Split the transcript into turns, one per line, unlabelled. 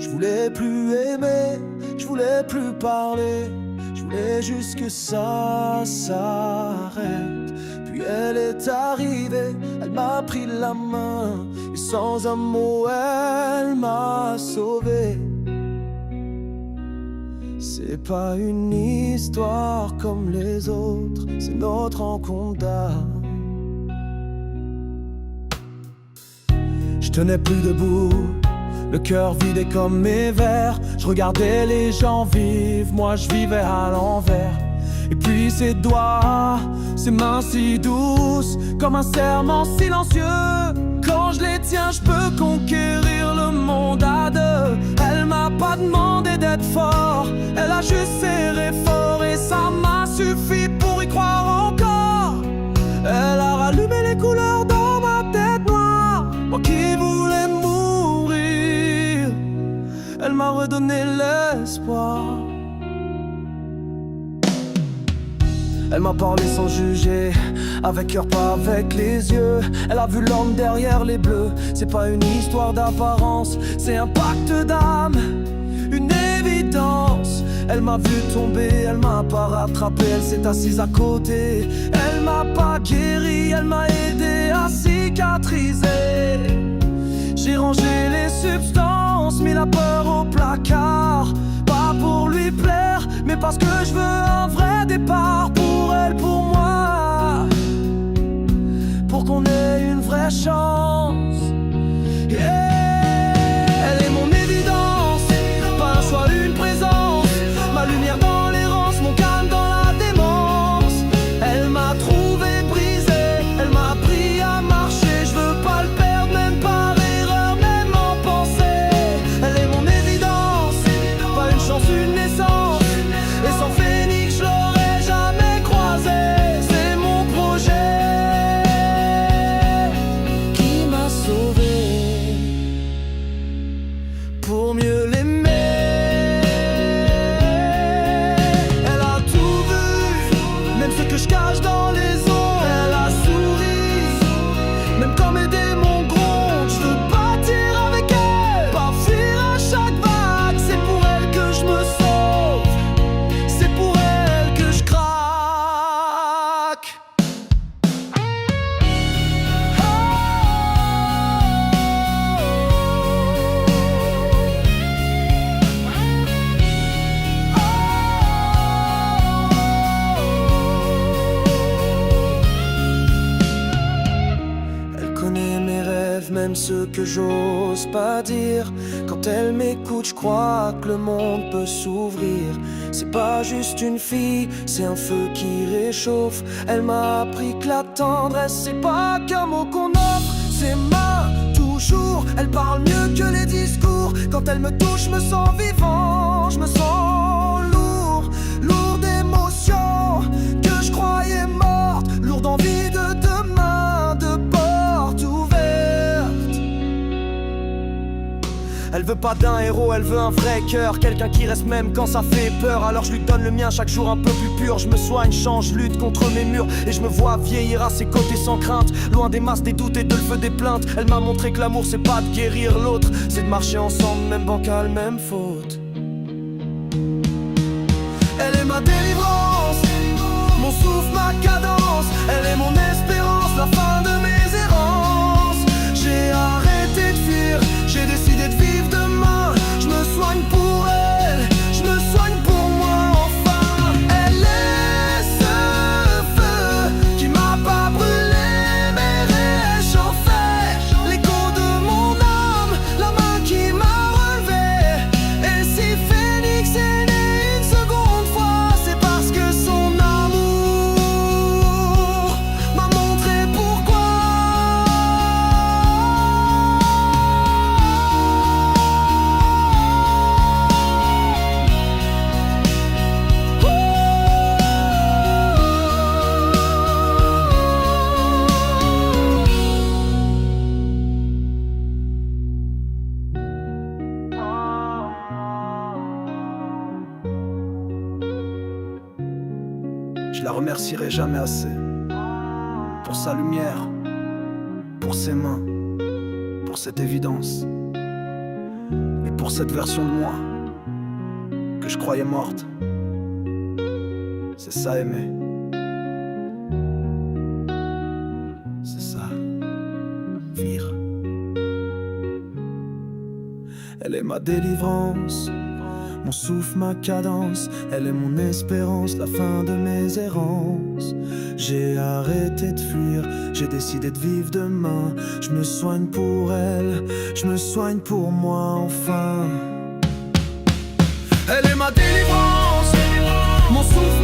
Je voulais plus aimer, je voulais plus parler, je voulais juste que ça s'arrête. Puis elle est arrivée, elle m'a pris la main, et sans un mot elle m'a sauvé. C'est pas une histoire comme les autres, c'est notre rencontre d'âme. Je tenais plus debout, le cœur vidé comme mes verres. Je regardais les gens vivre, moi je vivais à l'envers. Et puis ses doigts, ses mains si douces, comme un serment silencieux. Quand je les tiens, je peux conquérir le monde à deux. Elle m'a pas demandé d'être fort, elle a juste serré fort, et ça m'a suffi pour y croire encore. Elle a rallumé les couleurs dans ma tête noire, moi qui voulais mourir. Elle m'a redonné l'espoir. Elle m'a parlé sans juger, avec cœur pas avec les yeux. Elle a vu l'homme derrière les bleus. C'est pas une histoire d'apparence, c'est un pacte d'âme, une évidence. Elle m'a vu tomber, elle m'a pas rattrapé, elle s'est assise à côté. Elle m'a pas guéri, elle m'a aidé à cicatriser. J'ai rangé les substances, mis la peur au placard. Pas pour lui plaire, mais parce que je veux un vrai départ. Pour elle, pour moi, pour qu'on ait une vraie chance. Yeah. Elle est mon évidence, pas un choix, une présence. Ma lumière dans l'errance, mon calme dans la démence. Elle m'a trouvé brisé, elle m'a appris à marcher. Je veux pas le perdre, même par erreur, même en pensée. Elle est mon évidence, pas une chance, une naissance. Et sans phénix, je l'aurais jamais croisé. C'est mon projet qui m'a sauvé pour mieux l'aimer. Elle a tout vu, même ce que je cache dans les ombres. Elle a souri, même quand mes démons grondent. Je veux bâtir avec elle, pas fuir à chaque vague. C'est pour elle que je me sauve, c'est pour elle que je craque. Elle connaît mes rêves, même ceux que j'ose pas dire. Quand elle m'écoute, je crois que le monde peut s'ouvrir. C'est pas juste une fille, c'est un feu qui réchauffe. Elle m'a appris que la tendresse, c'est pas qu'un mot qu'on offre. Ses mains, toujours, elle parle mieux que les discours. Quand elle me touche, je me sens vivant, je me sens lourd, lourd d'émotions que je croyais mortes, lourd d'envie de demain, de portes ouvertes. Elle veut pas d'un héros, elle veut un vrai cœur, quelqu'un qui reste même quand ça fait peur. Alors je lui donne le mien chaque jour un peu plus pur. Je me soigne, change, lutte contre mes murs, et je me vois vieillir à ses côtés sans crainte, loin des masses, des doutes et de le feu des plaintes. Elle m'a montré que l'amour c'est pas de guérir l'autre, c'est de marcher ensemble, même bancal, même faute. Elle est ma délivrance, mon souffle, ma cadence. Elle est mon espérance, la fin de mes errances. J'ai arrêté de fuir, j'ai décidé de vivre demain. Je me soigne pour elle, je me soigne pour moi enfin. Elle est ce feu qui m'a pas brûlé mais réchauffé. L'écho de mon âme, la main qui m'a relevé. Et si Phénix est né une seconde fois, c'est parce que son amour m'a montré pourquoi. Je la remercierai jamais assez pour sa lumière, pour ses mains, pour cette évidence, et pour cette version de moi que je croyais morte. C'est ça aimer. C'est ça vivre. Elle est ma délivrance, mon souffle, ma cadence. Elle est mon espérance, la fin de mes errances. J'ai arrêté de fuir, j'ai décidé de vivre demain. Je me soigne pour elle, je me soigne pour moi enfin. Elle est ma délivrance, mon souffle,